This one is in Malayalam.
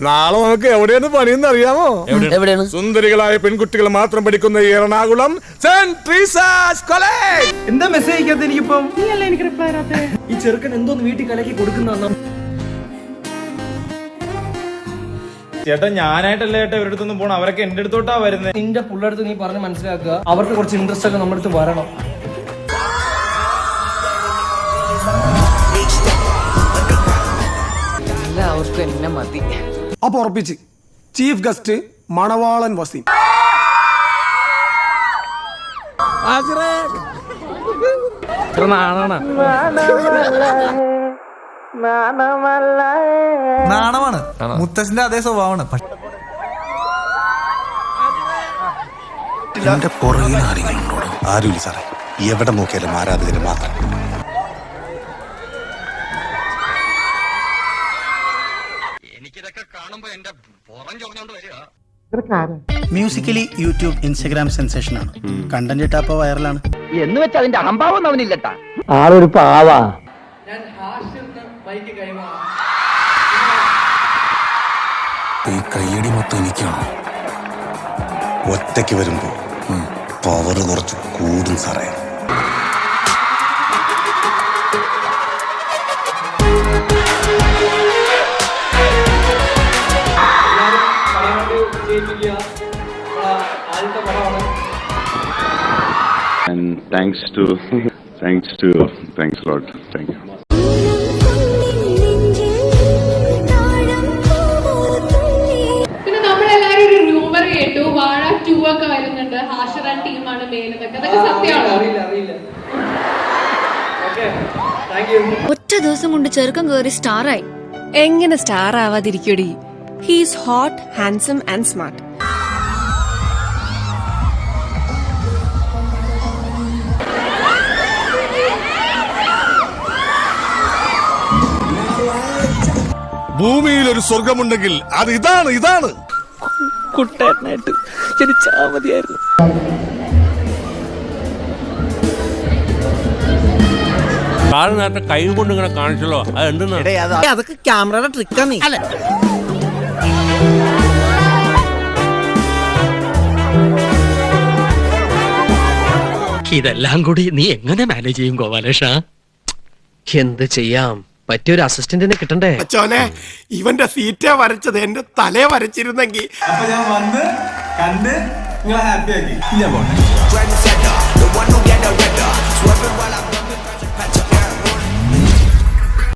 നാളെ നമുക്ക് എവിടെയാണ് പണിയെന്ന് അറിയാമോ? എവിടെയാണ്? സുന്ദരികളായ പെൺകുട്ടികൾ മാത്രം പഠിക്കുന്ന ഈ എറണാകുളം സെന്റ് ട്രീസാസ് കോളേജ്. എന്താ മെസ്സേജ് അയക്കാത്ത എനിക്കിപ്പം? എനിക്ക് റിപ്ലൈ തരാത്തെ? ഈ ചെറുക്കൻ എന്തോന്ന് വീട്ടിൽ കലക്കി കൊടുക്കുന്ന ചേട്ടാ ഞാനായിട്ടല്ല ചേട്ടാ ഇവരുടെ അടുത്തൊന്നും പോണം, അവരൊക്കെ എന്റെ അടുത്തോട്ടാ വരുന്നത്. നിന്റെ പുള്ളടുത്ത് നീ പറഞ്ഞ് മനസ്സിലാക്കുക, അവർക്ക് കുറച്ച് ഇൻട്രസ്റ്റ് ഒക്കെ നമ്മുടെ അടുത്ത് വരണം. എല്ലാവർക്കും എന്നെ മതി. അപ്പൊ ഉറപ്പിച്ച് ചീഫ് ഗസ്റ്റ് മണവാളൻ വസീം. നാണമാണ്, മുത്തശ്ശന്റെ അതേ സ്വഭാവമാണ്. എന്റെ പുറകിൽ ആരെങ്കിലും ആരുമില്ല സാറേ, എവിടെ നോക്കിയാലും ആരാധകര് മാത്രം. മ്യൂസിക്കലി യൂട്യൂബ് ഇൻസ്റ്റഗ്രാം സെൻസേഷൻ ആണ്. കണ്ടന്റ് ഇട്ടപ്പോ വൈറലാണ് എന്ന് വെച്ചാൽ അതിന്റെ അഹംഭാവം അവനില്ലട്ടാ. ആളൊരു പാവാ. ഈ കയ്യടി മൊത്തം എനിക്കാണോ? ഒറ്റയ്ക്ക് വരുമ്പോ പവർ കുറച്ച് കൂടും സാറേ. And thanks a lot. Thank you. പിന്നെ നമ്മളെല്ലാരും ഒരു റൂമർ കേട്ടു, വാഴ 2 ഒക്കെ വരുന്നുണ്ട്, ഹാഷറാൻ ടീമാണ് മെയിൻ എന്നൊക്കെ. അതൊക്കെ സത്യമാണോ? ഒറ്റ ദിവസം കൊണ്ട് ചെറുക്കം കയറി സ്റ്റാറായി. എങ്ങനെ സ്റ്റാർ ആവാതിരിക്കടി? He's hot, handsome and smart. ഭൂമിയിൽ ഒരു സ്വർഗമുണ്ടെങ്കിൽ അത് ഇതാണ്. കുട്ടേട്ടനായിട്ട് ജനിച്ചാ മതിയായിരുന്നു. നേരത്തെ കൈ കൊണ്ട് ഇങ്ങനെ കാണിച്ചല്ലോ, അത് എന്തെന്നാ? അതൊക്കെ ക്യാമറയുടെ ട്രിക്കാണ്. ഇതെല്ലാം കൂടി നീ എങ്ങനെ മാനേജ് ചെയ്യും ഗോപാലേഷ? എന്ത് ചെയ്യാം, പറ്റിയൊരു അസിസ്റ്റന്റിനെ കിട്ടണ്ടേ? ഇവന്റെ സീറ്റാ വരച്ചത്, എന്റെ തലയെ വരച്ചിരുന്നെങ്കിൽ. അപ്പൊ ഞാൻ വന്ന് കണ്ട് നിങ്ങളെ ഹാപ്പി ആക്കി.